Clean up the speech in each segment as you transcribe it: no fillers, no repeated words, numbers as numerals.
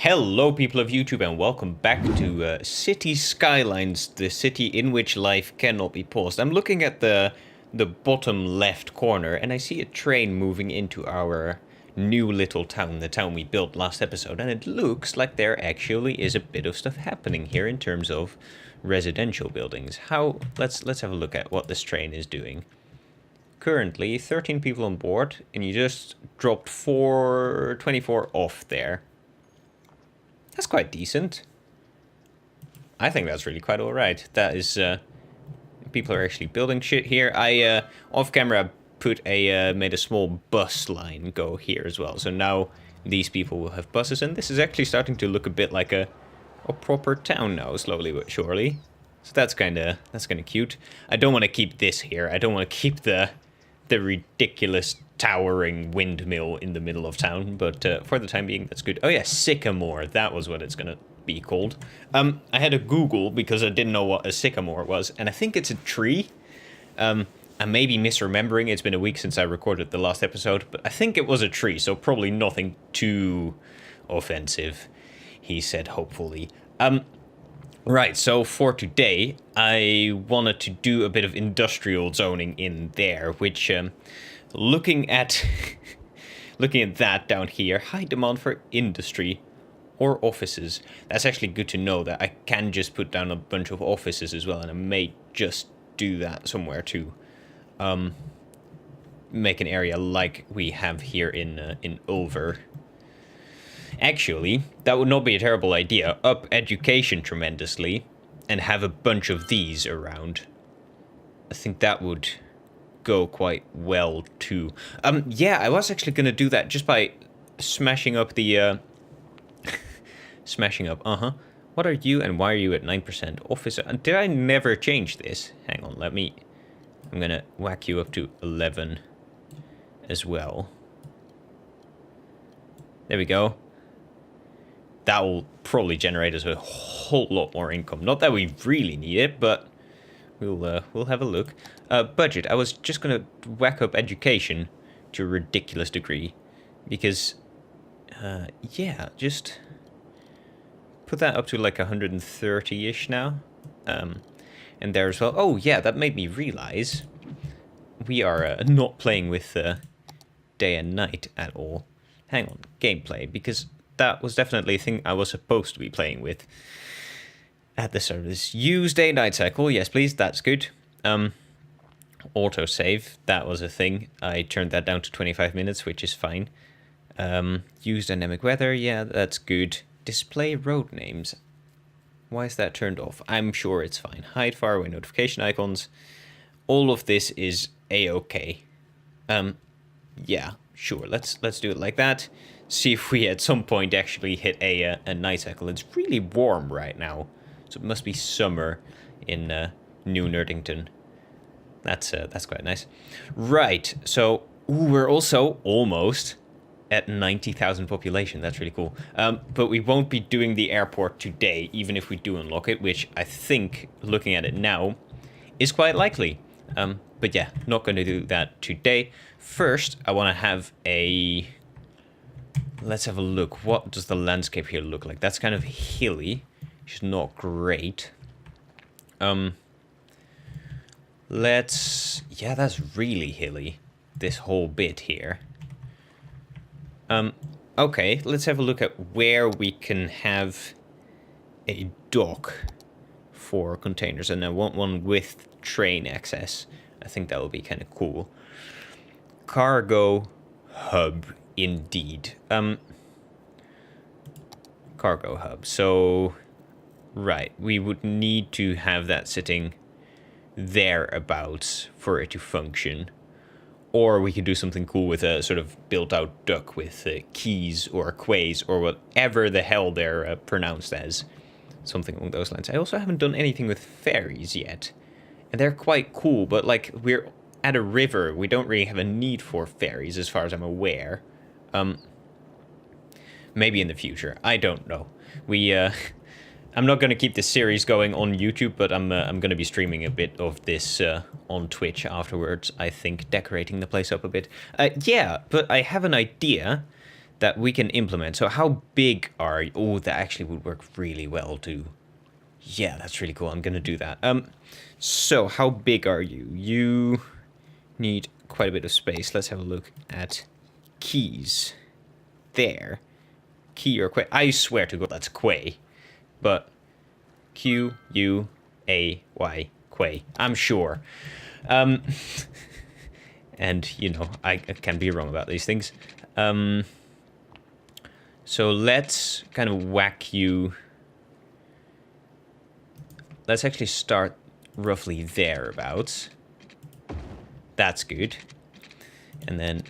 Hello, people of YouTube, and welcome back to City Skylines, the city in which life cannot be paused. I'm looking at the bottom left corner, and I see a train moving into our new little town, the town we built last episode, and it looks like there actually is a bit of stuff happening here in terms of residential buildings. Let's have a look at what this train is doing. Currently, 13 people on board, and you just dropped 24 off there. That's quite decent. I think that's really quite alright. That is, people are actually building shit here. I, off camera, made a small bus line go here as well. So now these people will have buses, and this is actually starting to look a bit like a proper town now, slowly but surely. So that's kinda cute. I don't want to keep this here. I don't want to keep the ridiculous towering windmill in the middle of town, but for the time being, that's good. Oh yeah, sycamore, that was what it's gonna be called. I had a Google because I didn't know what a sycamore was, and I think it's a tree. I may be misremembering, it's been a week since I recorded the last episode, but I think it was a tree, so probably nothing too offensive, he said hopefully. Right, so for today, I wanted to do a bit of industrial zoning in there, which, looking at that down here, high demand for industry or offices. That's actually good to know that I can just put down a bunch of offices as well, and I may just do that somewhere too. Make an area like we have here in Ulver. Actually, that would not be a terrible idea. Up education tremendously and have a bunch of these around. I think that would go quite well too. Yeah, I was actually going to do that just by smashing up the What are you and why are you at 9% officer? Did I never change this? Hang on, I'm going to whack you up to 11 as well. There we go. That will probably generate us a whole lot more income. Not that we really need it, but we'll have a look. Budget. I was just gonna whack up education to a ridiculous degree, because yeah, just put that up to like 130-ish now, and there as well. Oh yeah, that made me realize we are not playing with day and night at all. Hang on, gameplay, because that was definitely a thing I was supposed to be playing with at the start of this. Use day-night cycle, yes please, that's good. Autosave, that was a thing. I turned that down to 25 minutes, which is fine. Use dynamic weather, yeah, that's good. Display road names. Why is that turned off? I'm sure it's fine. Hide faraway notification icons. All of this is a-okay. Yeah, sure, let's do it like that. See if we at some point actually hit a night cycle. It's really warm right now, so it must be summer in New Nerdington. That's quite nice. Right, so we're also almost at 90,000 population. That's really cool. But we won't be doing the airport today, even if we do unlock it, which I think, looking at it now, is quite likely. But yeah, not going to do that today. First, I want to have a... Let's have a look. What does the landscape here look like? That's kind of hilly, which is not great. Yeah, that's really hilly, this whole bit here. Okay, let's have a look at where we can have a dock for containers, and I want one with train access. I think that would be kind of cool. Cargo hub. Indeed. Cargo hub. So, right, we would need to have that sitting thereabouts for it to function. Or we could do something cool with a sort of built-out dock with quays or quays or whatever the hell they're pronounced as. Something along those lines. I also haven't done anything with ferries yet. And they're quite cool, but like we're at a river. We don't really have a need for ferries as far as I'm aware. Maybe in the future. I don't know. I'm not going to keep this series going on YouTube, but I'm going to be streaming a bit of this on Twitch afterwards, I think, decorating the place up a bit. Yeah, but I have an idea that we can implement. So how big are you? Oh, that actually would work really well too. Yeah, that's really cool. I'm gonna do that. So how big are you? You need quite a bit of space. Let's have a look at keys. There. Key or quay. I swear to God that's quay. But Q-U-A-Y. Quay. I'm sure. And, you know, I can be wrong about these things. So let's kind of whack you. Let's actually start roughly thereabouts. That's good. And then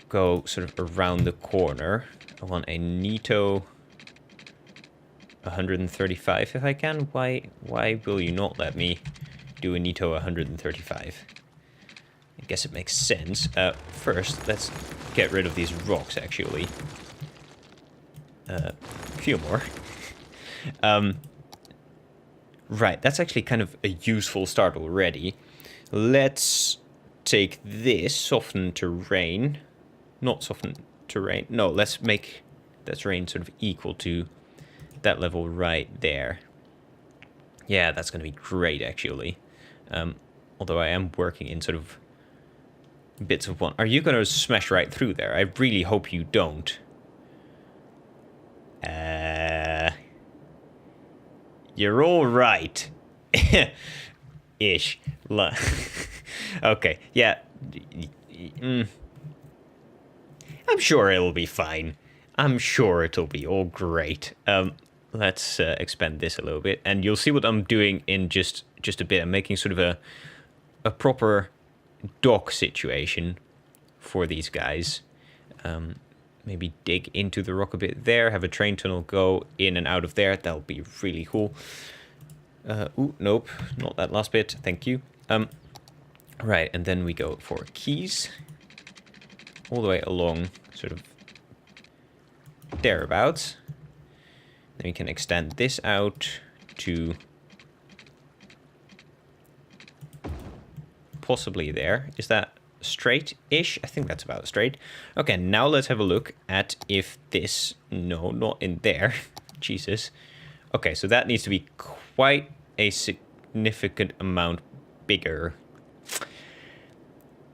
go sort of around the corner. I want a neato 135 if I can. Why will you not let me do a neato 135? I guess it makes sense. First, let's get rid of these rocks, actually. A few more. Right, that's actually kind of a useful start already. Let's take this, soften terrain. Not soften terrain. No, let's make that terrain sort of equal to that level right there. Yeah, that's going to be great, actually. Although I am working in sort of bits of one. Are you going to smash right through there? I really hope you don't. You're all right. Ish. Okay, yeah. I'm sure it'll be fine. I'm sure it'll be all great. Let's expand this a little bit, and you'll see what I'm doing in just a bit. I'm making sort of a proper dock situation for these guys. Maybe dig into the rock a bit there, have a train tunnel go in and out of there. That'll be really cool. Ooh, nope, not that last bit. Thank you. Right, and then we go for keys. All the way along, sort of thereabouts. Then we can extend this out to possibly there. Is that straight-ish? I think that's about straight. Okay, now let's have a look at if this... No, not in there. Jesus. Okay, so that needs to be quite a significant amount bigger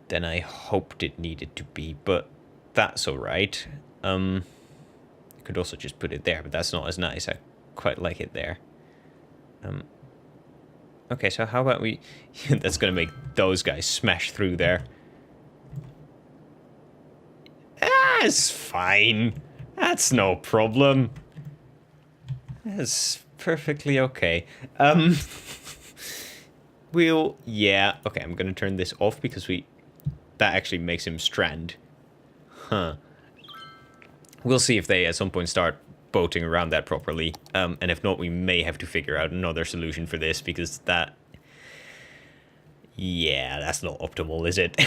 than I hoped it needed to be, but that's alright. Could also just put it there, but that's not as nice. I quite like it there. Okay, so how about we... That's going to make those guys smash through there. That's fine. That's no problem. That's perfectly okay. We'll... Yeah, okay, I'm going to turn this off because that actually makes him strand. Huh. We'll see if they at some point start boating around that properly. And if not, we may have to figure out another solution for this because that... Yeah, that's not optimal, is it?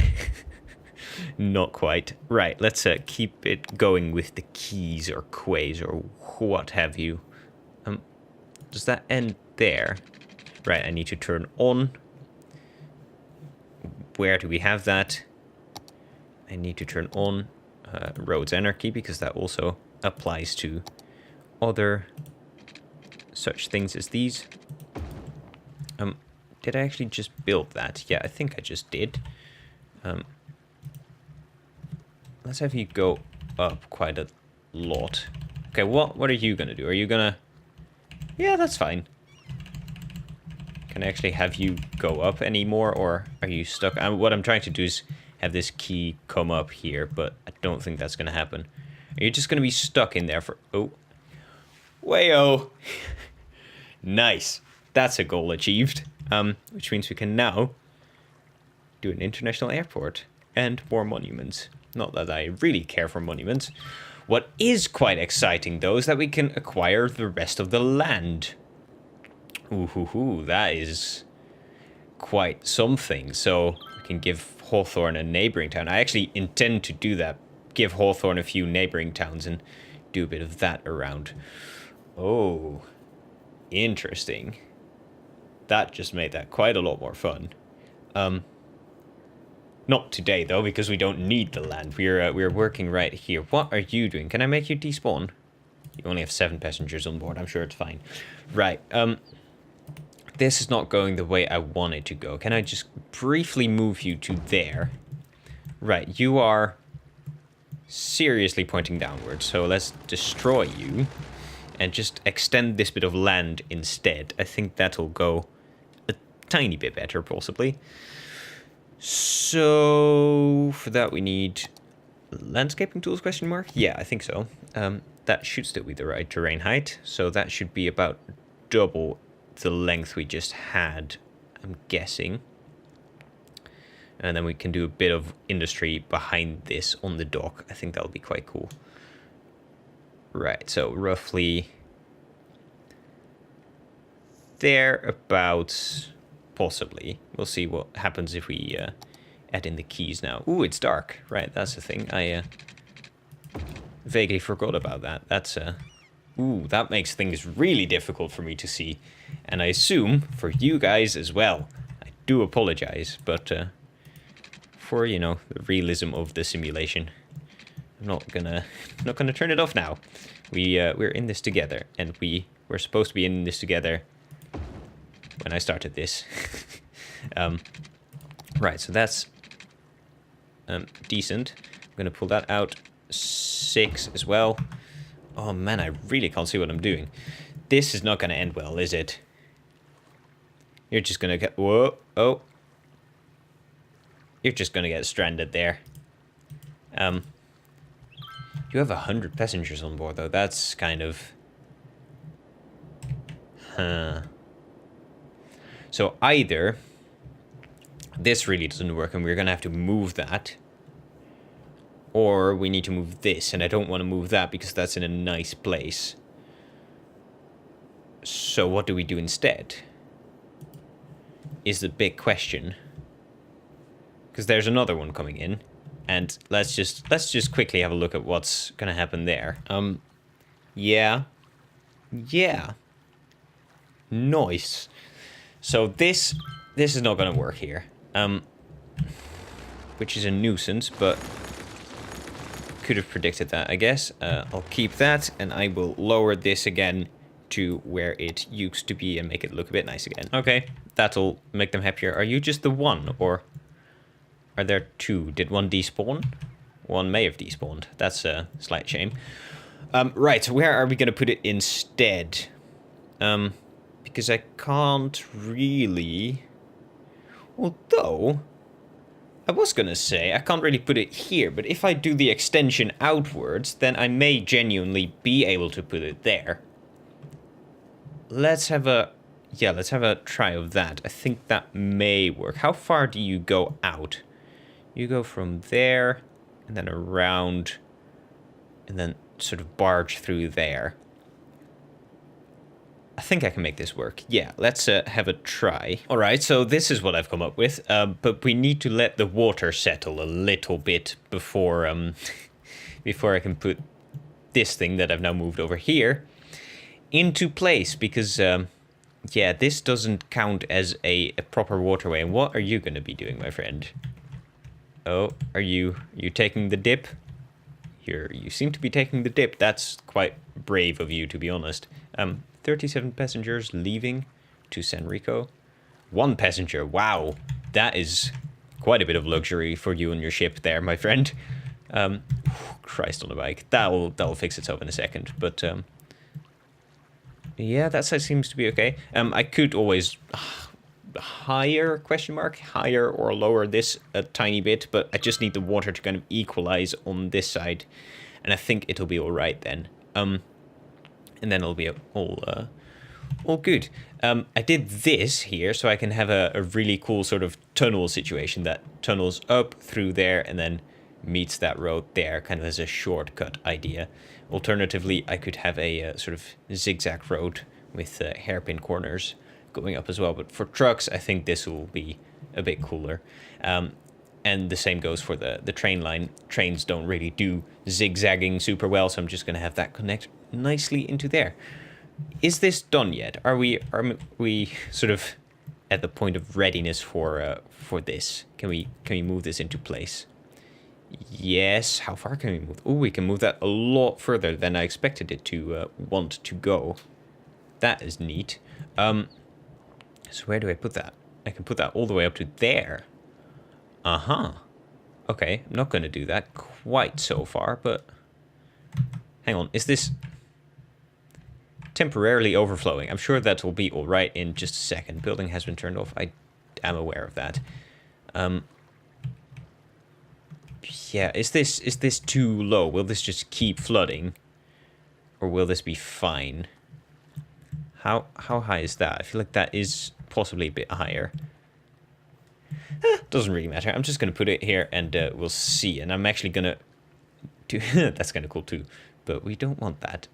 Not quite. Right, let's keep it going with the keys or quays or what have you. Does that end there? Right, I need to turn on. Where do we have that? I need to turn on Roads Anarchy because that also applies to other such things as these. Did I actually just build that? Yeah, I think I just did. Let's have you go up quite a lot. Okay, what are you gonna do? Are you gonna... Yeah, that's fine. Can I actually have you go up anymore, or are you stuck? What I'm trying to do is have this key come up here, but I don't think that's gonna happen. Are you just gonna be stuck in there for... Oh. Wayo! Nice. That's a goal achieved. Which means we can now do an international airport and more monuments. Not that I really care for monuments. What is quite exciting, though, is that we can acquire the rest of the land. Ooh, that is quite something. So we can give Hawthorne a neighboring town. I actually intend to do that. Give Hawthorne a few neighboring towns and do a bit of that around. Oh, interesting. That just made that quite a lot more fun. Not today, though, because we don't need the land. We're working right here. What are you doing? Can I make you despawn? You only have 7 passengers on board. I'm sure it's fine. Right, this is not going the way I want it to go. Can I just briefly move you to there? Right, you are seriously pointing downwards, so let's destroy you and just extend this bit of land instead. I think that'll go a tiny bit better, possibly. So for that we need landscaping tools, question mark? Yeah, I think so. That should still be the right terrain height, so that should be about double the length we just had, I'm guessing. And then we can do a bit of industry behind this on the dock. I think that'll be quite cool. Right, so roughly there about, possibly. We'll see what happens if we add in the keys now. Ooh, it's dark. Right, that's the thing. I vaguely forgot about that. That's ooh, that makes things really difficult for me to see. And I assume for you guys as well. I do apologize, but for, you know, the realism of the simulation, I'm not gonna turn it off now. We're in this together, and we're supposed to be in this together when I started this. Right, so that's decent. I'm gonna pull that out. 6 as well. Oh man, I really can't see what I'm doing. This is not gonna end well, is it? You're just gonna get... Whoa, oh. You're just gonna get stranded there. You have 100 passengers on board, though. That's kind of... Huh. So either this really doesn't work and we're gonna have to move that, or we need to move this, and I don't want to move that because that's in a nice place. So what do we do instead? Is the big question. Because there's another one coming in, and let's just quickly have a look at what's gonna happen there. Yeah. Nice. So this is not gonna work here. Which is a nuisance, but could have predicted that, I guess. I'll keep that, and I will lower this again to where it used to be and make it look a bit nice again. Okay, that'll make them happier. Are you just the one, or are there 2? Did one despawn? One may have despawned. That's a slight shame. Right, so where are we going to put it instead? Because I can't really... Although, I was going to say, I can't really put it here, but if I do the extension outwards, then I may genuinely be able to put it there. Let's have a... Yeah, let's have a try of that. I think that may work. How far do you go out? You go from there, and then around, and then sort of barge through there. I think I can make this work. Yeah, let's have a try. All right, so this is what I've come up with, but we need to let the water settle a little bit before, before I can put this thing that I've now moved over here into place, because, yeah, this doesn't count as a proper waterway. And what are you going to be doing, my friend? Oh, are you taking the dip? You seem to be taking the dip. That's quite brave of you, to be honest. 37 passengers leaving to San Rico. 1 passenger. Wow, that is quite a bit of luxury for you and your ship there, my friend. Christ on a bike. That'll fix itself in a second. But yeah, that side seems to be okay. I could always higher, question mark, higher or lower this a tiny bit, but I just need the water to kind of equalize on this side, and I think it'll be all right then. And then it'll be all good. I did this here so I can have a really cool sort of tunnel situation that tunnels up through there and then meets that road there, kind of as a shortcut idea. Alternatively, I could have a sort of zigzag road with hairpin corners going up as well. But for trucks, I think this will be a bit cooler. And the same goes for the train line. Trains don't really do zigzagging super well, so I'm just going to have that connect nicely into there. Is this done yet? Are we sort of at the point of readiness for this. Can we move this into place? Yes. How far can we move? Oh, we can move that a lot further than I expected it to want to go. That is neat. So where do I put that? I can put that all the way up to there. Uh-huh. Okay, I'm not going to do that quite so far, but... Hang on, is this temporarily overflowing? I'm sure that will be all right in just a second. Building has been turned off. I am aware of that. Yeah, is this too low? Will this just keep flooding? Or will this be fine? How high is that? I feel like that is possibly a bit higher. Doesn't really matter. I'm just going to put it here and we'll see. And I'm actually going to do... That's kind of cool too. But we don't want that.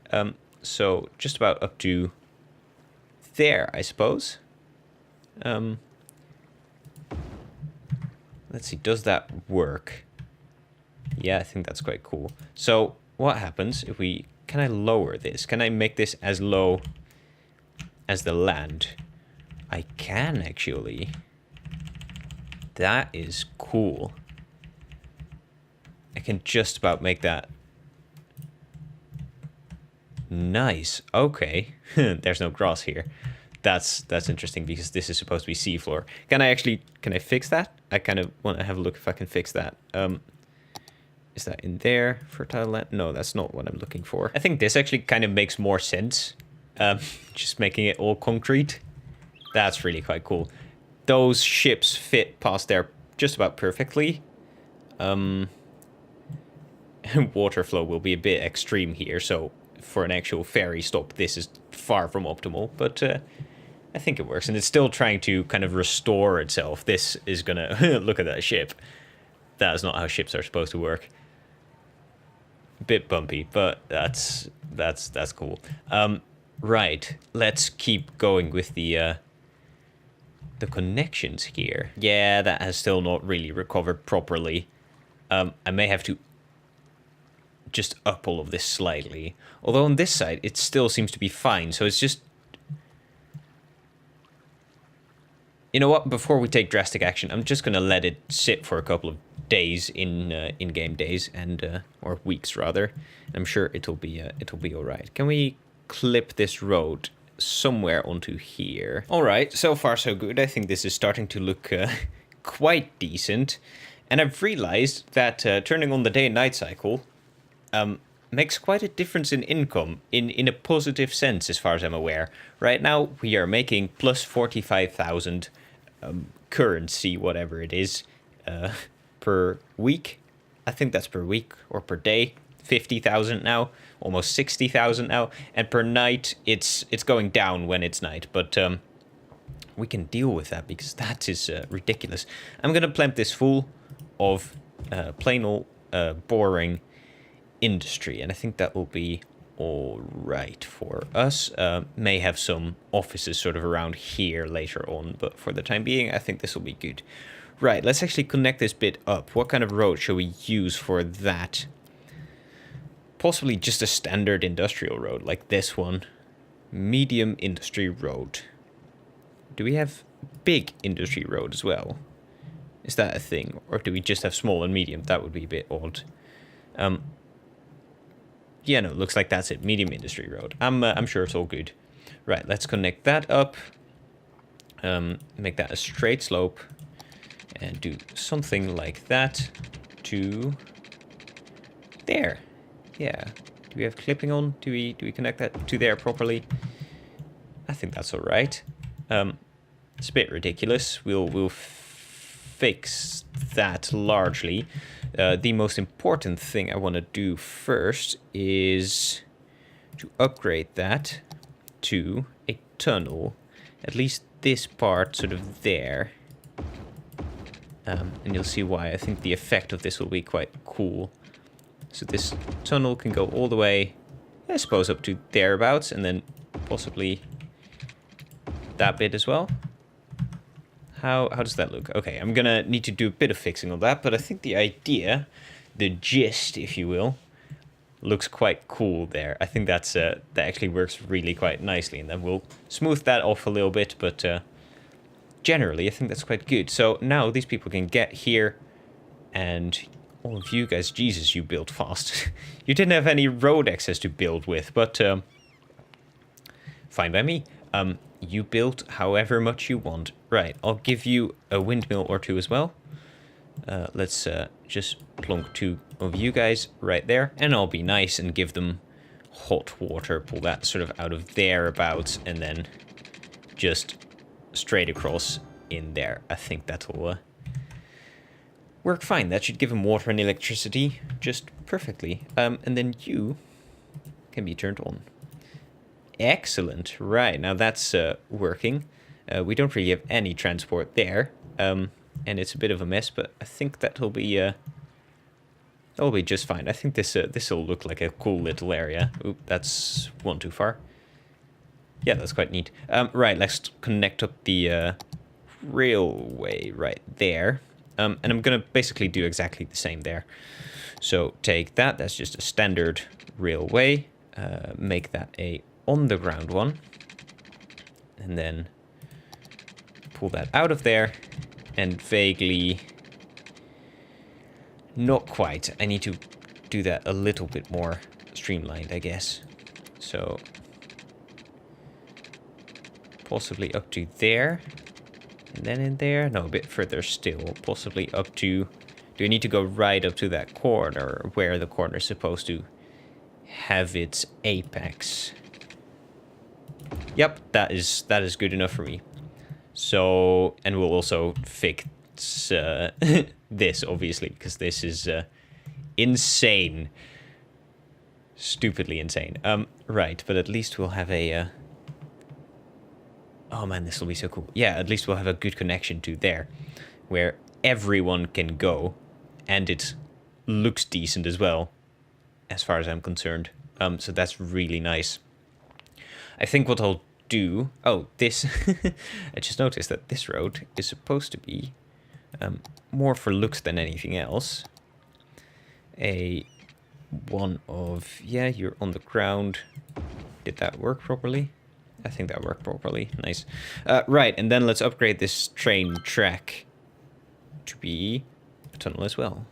So just about up to there, I suppose. Let's see. Does that work? Yeah, I think that's quite cool. So what happens if we... Can I lower this? Can I make this as low as the land? I can actually. That is cool. I can just about make that. Nice. Okay. There's no grass here. That's interesting because this is supposed to be seafloor. Can I fix that? I kind of want to have a look if I can fix that. Is that in there? Fertile land? No, that's not what I'm looking for. I think this actually kind of makes more sense. Just making it all concrete. That's really quite cool. Those ships fit past there just about perfectly. Water flow will be a bit extreme here, so for an actual ferry stop, this is far from optimal, but I think it works, and it's still trying to kind of restore itself. This is gonna... Look at that ship. That is not how ships are supposed to work. Bit bumpy, but that's cool. Right, let's keep going with the connections here. Yeah, that has still not really recovered properly. I may have to just up all of this slightly. Although on this side, it still seems to be fine, so it's just... You know what? Before we take drastic action, I'm just going to let it sit for a couple of days in-game days, and or weeks rather. And I'm sure it'll be all right. Can we clip this road somewhere onto here? All right, so far so good. I think this is starting to look quite decent. And I've realized that turning on the day and night cycle makes quite a difference in income in a positive sense, as far as I'm aware. Right now, we are making plus 45,000 currency, whatever it is, per week. I think that's per week or per day. 50,000 now, almost 60,000 now, and per night it's going down when it's night, but we can deal with that because that is ridiculous. I'm gonna plant this full of plain old boring industry, and I think that will be all right for us. May have some offices sort of around here later on, but for the time being I think this will be good. Right, let's actually connect this bit up. What kind of road shall we use for that? Possibly just a standard industrial road like this one. Medium industry road. Do we have big industry road as well? Is that a thing? Or do we just have small and medium? That would be a bit odd. Yeah, no, looks like that's it. Medium industry road. I'm sure it's all good. Right, let's connect that up. Make that a straight slope. And do something like that to there. Yeah. Do we have clipping on? Do we connect that to there properly? I think that's all right. It's a bit ridiculous. We'll fix that largely. The most important thing I want to do first is to upgrade that to a tunnel. At least this part sort of there. And you'll see why. I think the effect of this will be quite cool. So this tunnel can go all the way, I suppose, up to thereabouts, and then possibly that bit as well. How does that look? Okay, I'm gonna need to do a bit of fixing on that, but I think the idea, the gist, if you will, looks quite cool there. I think that actually works really quite nicely, and then we'll smooth that off a little bit, but generally, I think that's quite good. So now these people can get here, and all of you guys, Jesus, you built fast. You didn't have any road access to build with, but fine by me. You built however much you want. Right, I'll give you a windmill or two as well. Let's just plonk 2 of you guys right there, and I'll be nice and give them hot water. Pull that sort of out of thereabouts, and then just straight across in there. I think that'll work fine. That should give them water and electricity just perfectly. And then you can be turned on. Excellent. Right, now that's working. We don't really have any transport there. And it's a bit of a mess, but I think that'll be just fine. I think this'll look like a cool little area. Oop, that's one too far. Yeah, that's quite neat. Right, let's connect up the railway right there. And I'm going to basically do exactly the same there. So take that. That's just a standard railway. Make that a on-the-ground one. And then pull that out of there. And vaguely... Not quite. I need to do that a little bit more streamlined, I guess. So... possibly up to there. And then in there. No, a bit further still. Possibly up to... Do I need to go right up to that corner? Where the corner is supposed to have its apex. Yep, that is good enough for me. So... And we'll also fix... this, obviously, because this is insane. Stupidly insane. Right, but at least we'll have a... Oh man, this will be so cool. Yeah, at least we'll have a good connection to there, where everyone can go, and it looks decent as well, as far as I'm concerned. So that's really nice. I think what I'll do... Oh, this... I just noticed that this road is supposed to be more for looks than anything else. One of... Yeah, you're on the ground. Did that work properly? I think that worked properly. Nice. Right, and then let's upgrade this train track to be a tunnel as well.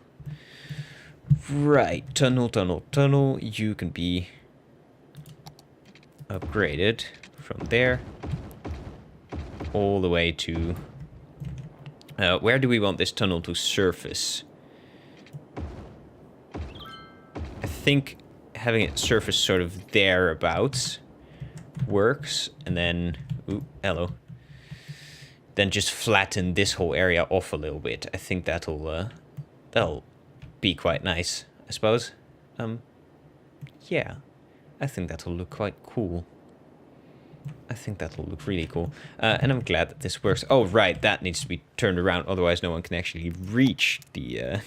Right, tunnel. You can be upgraded from there all the way to... where do we want this tunnel to surface? I think having it surface sort of thereabouts works, and then... Ooh, hello. Then just flatten this whole area off a little bit. I think that'll be quite nice, I suppose. Yeah. I think that'll look quite cool. I think that'll look really cool. And I'm glad that this works. Oh, right, that needs to be turned around, otherwise no one can actually reach the...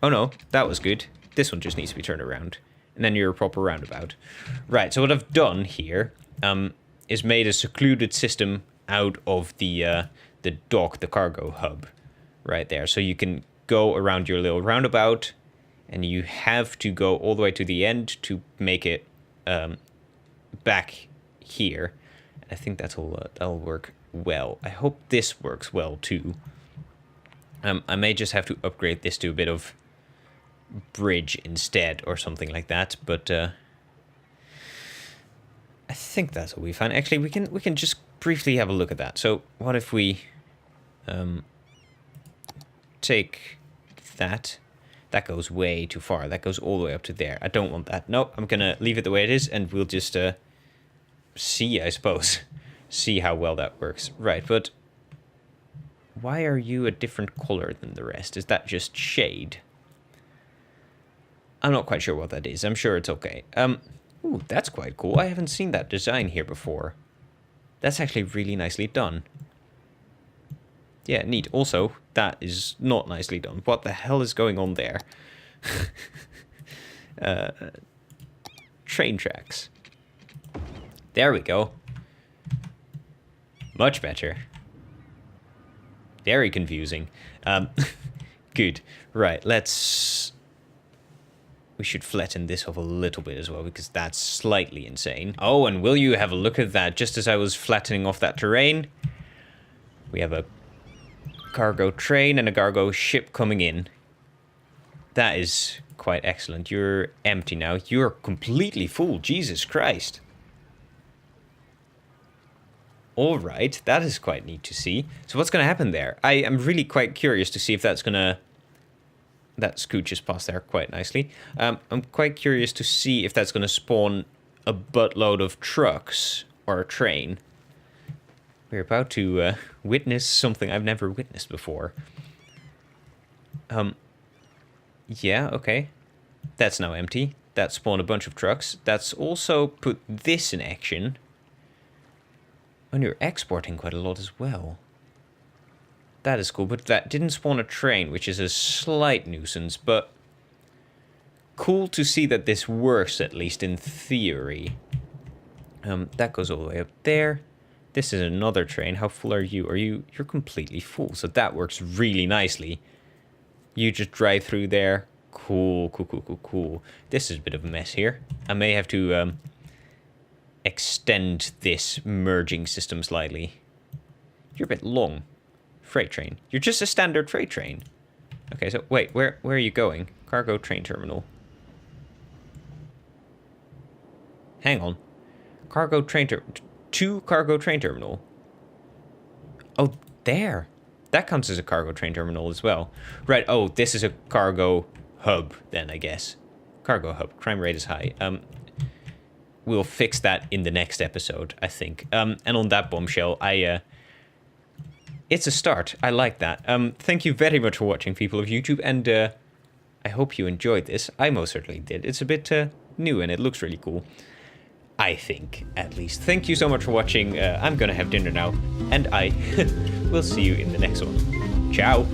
Oh no, that was good. This one just needs to be turned around. And then you're a proper roundabout. Right, so what I've done here is made a secluded system out of the dock, the cargo hub, right there. So you can go around your little roundabout, and you have to go all the way to the end to make it back here. I think that'll work well. I hope this works well too. I may just have to upgrade this to a bit of bridge instead or something like that, but I think that'll be fine. Actually, we can just briefly have a look at that. So what if we take that goes way too far. That goes all the way up to there. I don't want that. No, I'm gonna leave it the way it is, and we'll just see, I suppose. See how well that works. Right, but why are you a different color than the rest? Is that just shade? I'm not quite sure what that is. I'm sure it's okay. Ooh, that's quite cool. I haven't seen that design here before. That's actually really nicely done. Yeah, neat. Also, that is not nicely done. What the hell is going on there? Train tracks. There we go. Much better. Very confusing. Good. Right, let's... We should flatten this off a little bit as well, because that's slightly insane. Oh, and will you have a look at that? Just as I was flattening off that terrain, we have a cargo train and a cargo ship coming in. That is quite excellent. You're empty now. You're completely full. Jesus Christ. All right, that is quite neat to see. So what's going to happen there? I am really quite curious to see if that's going to... That scooches past there quite nicely. I'm quite curious to see if that's going to spawn a buttload of trucks or a train. We're about to witness something I've never witnessed before. Yeah, okay. That's now empty. That spawned a bunch of trucks. That's also put this in action. And you're exporting quite a lot as well. That is cool, but that didn't spawn a train, which is a slight nuisance, but cool to see that this works, at least in theory. That goes all the way up there. This is another train. How full are you? You're completely full, so that works really nicely. You just drive through there. Cool, cool, cool, cool, cool. This is a bit of a mess here. I may have to extend this merging system slightly. You're a bit long. Freight train. You're just a standard freight train. Okay, so wait, where are you going? Cargo train terminal. Hang on. Cargo train to cargo train terminal. Oh, there. That counts as a cargo train terminal as well. Right, oh, this is a cargo hub then, I guess. Cargo hub. Crime rate is high. We'll fix that in the next episode, I think. And on that bombshell, it's a start. I like that. Thank you very much for watching, people of YouTube, and I hope you enjoyed this. I most certainly did. It's a bit new, and it looks really cool. I think, at least. Thank you so much for watching. I'm gonna have dinner now, and I will see you in the next one. Ciao!